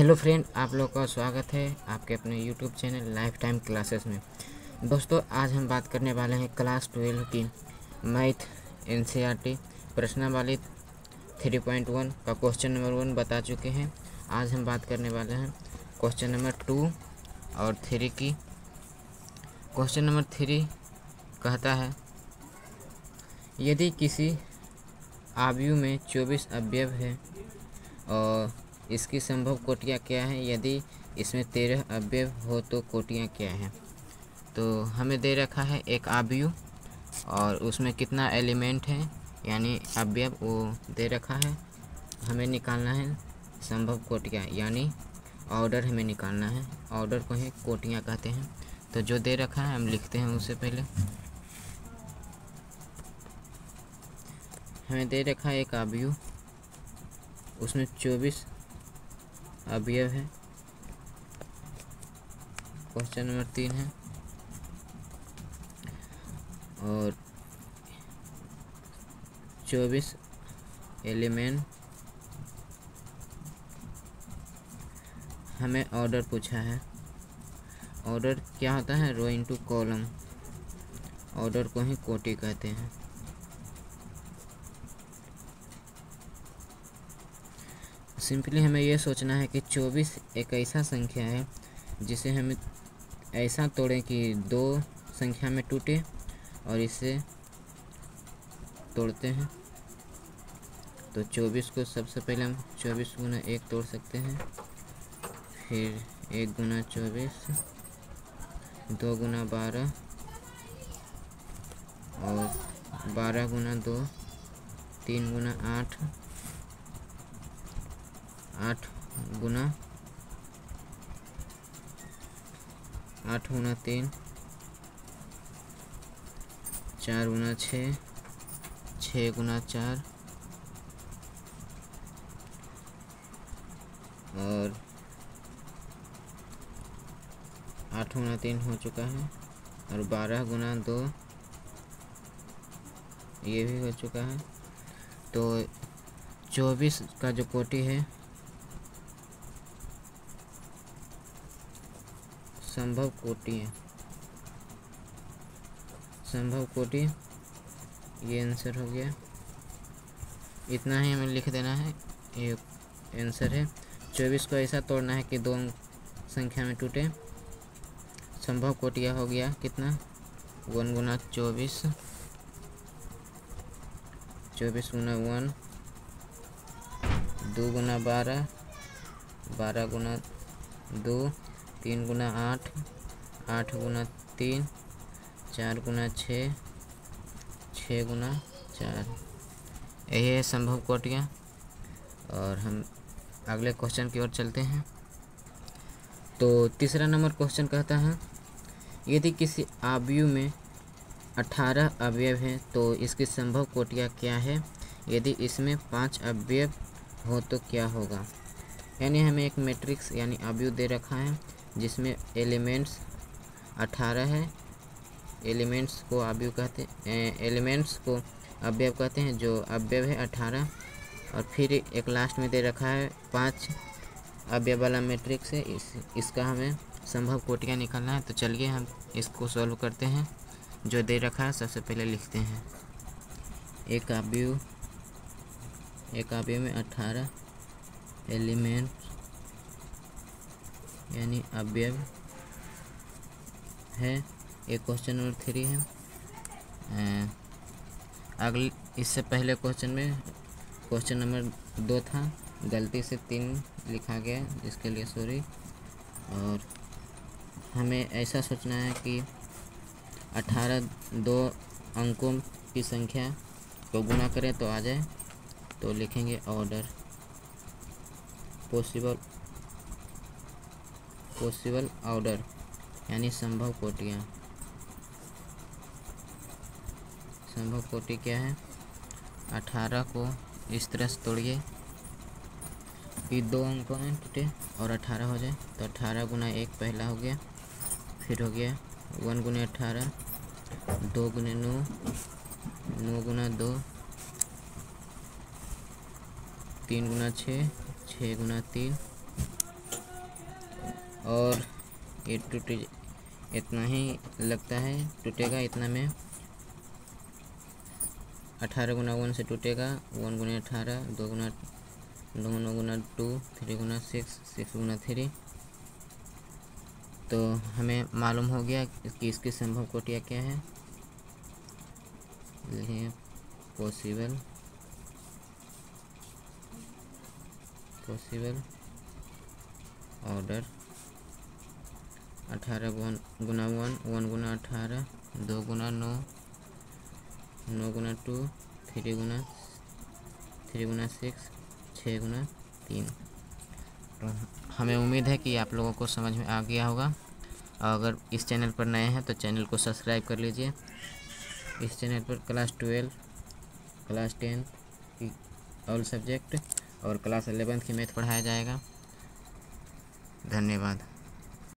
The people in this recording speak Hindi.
हेलो फ्रेंड, आप लोग का स्वागत है आपके अपने YouTube channel life time classes में। दोस्तों, आज हम बात करने वाले हैं क्लास 12 की मैथ एनसीईआरटी प्रश्नावली 3.1 का क्वेश्चन नंबर 1 बता चुके हैं। आज हम बात करने वाले हैं क्वेश्चन नंबर 2 और 3 की। क्वेश्चन नंबर 3 कहता है, यदि किसी आयु में 24 अवयव है और इसकी संभव कोटियाँ क्या हैं? यदि इसमें 13 अवयव हो तो कोटियाँ क्या हैं? तो हमें दे रखा है एक आयु और उसमें कितना एलिमेंट है यानी अवयव वो दे रखा है। हमें निकालना है संभव कोटियाँ यानी ऑर्डर हमें निकालना है। ऑर्डर को ही कोटियाँ कहते हैं। तो जो दे रखा है हम लिखते हैं। उससे पहले हमें दे रखा है एक आयु, उसमें 24 अवयव है। क्वेश्चन नंबर 3 है और 24 एलिमेंट हमें ऑर्डर पूछा है। ऑर्डर क्या होता है? रो इनटू कॉलम। ऑर्डर को ही कोटि कहते हैं। सिंपली हमें यह सोचना है कि 24 एक ऐसा संख्या है जिसे हमें ऐसा तोड़ें कि 2 संख्या में टूटे और इसे तोड़ते हैं। तो 24 को सबसे पहले हम 24 गुना 1 तोड़ सकते हैं, फिर 1 गुना 24, 2 गुना 12 और 12 गुना 2, 3 गुना 8, 8 गुना 3, 4 गुना 6, 6 गुना 4 और 8 गुना 3 हो चुका है और 12 गुना 2 ये भी हो चुका है। तो 24 का जो कोटि है संभव कोटि है। संभव कोटि ये आंसर हो गया। इतना ही हमें लिख देना है, ये आंसर है। 24 को ऐसा तोड़ना है कि 2 संख्या में टूटे। संभव कोटियाँ हो गया कितना? 1 गुना 24, 24 गुना 1, 2 गुना 12, 12 गुना 2, 3 गुना 8, 8 गुना 3, 4 गुना 6, 6 गुना 4। यही है संभव कोटियाँ। और हम अगले क्वेश्चन की ओर चलते हैं। तो तीसरा नंबर क्वेश्चन कहता है, यदि किसी आयु में 18 अवयव हैं तो इसकी संभव कोटियाँ क्या है? यदि इसमें 5 अवयव हो तो क्या होगा? यानी हमें एक मैट्रिक्स यानी आयु दे रखा है जिसमें एलिमेंट्स 18 है। एलिमेंट्स को आयु कहते हैं, एलिमेंट्स को अवयव कहते हैं। जो अवयव है 18 और फिर एक लास्ट में दे रखा है 5 अवयव वाला मैट्रिक्स है। इसका हमें संभव कोटियाँ निकालना है। तो चलिए हम इसको सॉल्व करते हैं। जो दे रखा है सबसे पहले लिखते हैं। एक आयु में 18 एलिमेंट यानी अवयव है। एक क्वेश्चन नंबर 3 है। अगले इससे पहले क्वेश्चन में क्वेश्चन नंबर 2 था, गलती से 3 लिखा गया, जिसके लिए सॉरी। और हमें ऐसा सोचना है कि 18 2 अंकों की संख्या को गुना करें तो आ जाए। तो लिखेंगे ऑर्डर पॉसिबल ऑर्डर यानी संभव कोटियाँ। संभव कोटि क्या है? 18 को इस तरह से तोड़िए कि 2 अंकों में टूटे और 18 हो जाए। तो 18 गुना 1 पहला हो गया, फिर हो गया 1 गुना 18, 2 गुना 9, 9 गुना 2, 3 गुना 6, 6 गुना 3, और ये टूटे, इतना ही लगता है टूटेगा। इतना में 18 गुना 1 से टूटेगा। 1 गुना 18, 2 गुना 9 गुना 2, 3 गुना 6, 6 गुना 3। तो हमें मालूम हो गया कि इसकी संभव कोटियाँ क्या है। पॉसिबल ऑर्डर 18 गुना 1, 1 गुना 18, 2 गुना 9, 9 गुना 2, 3 गुना 6, 6 गुना 3। तो हमें उम्मीद है कि आप लोगों को समझ में आ गया होगा। अगर इस चैनल पर नए हैं तो चैनल को सब्सक्राइब कर लीजिए। इस चैनल पर क्लास 12, क्लास 10 की ऑल सब्जेक्ट और क्लास 11 की मैथ पढ़ाया जाएगा। धन्यवाद।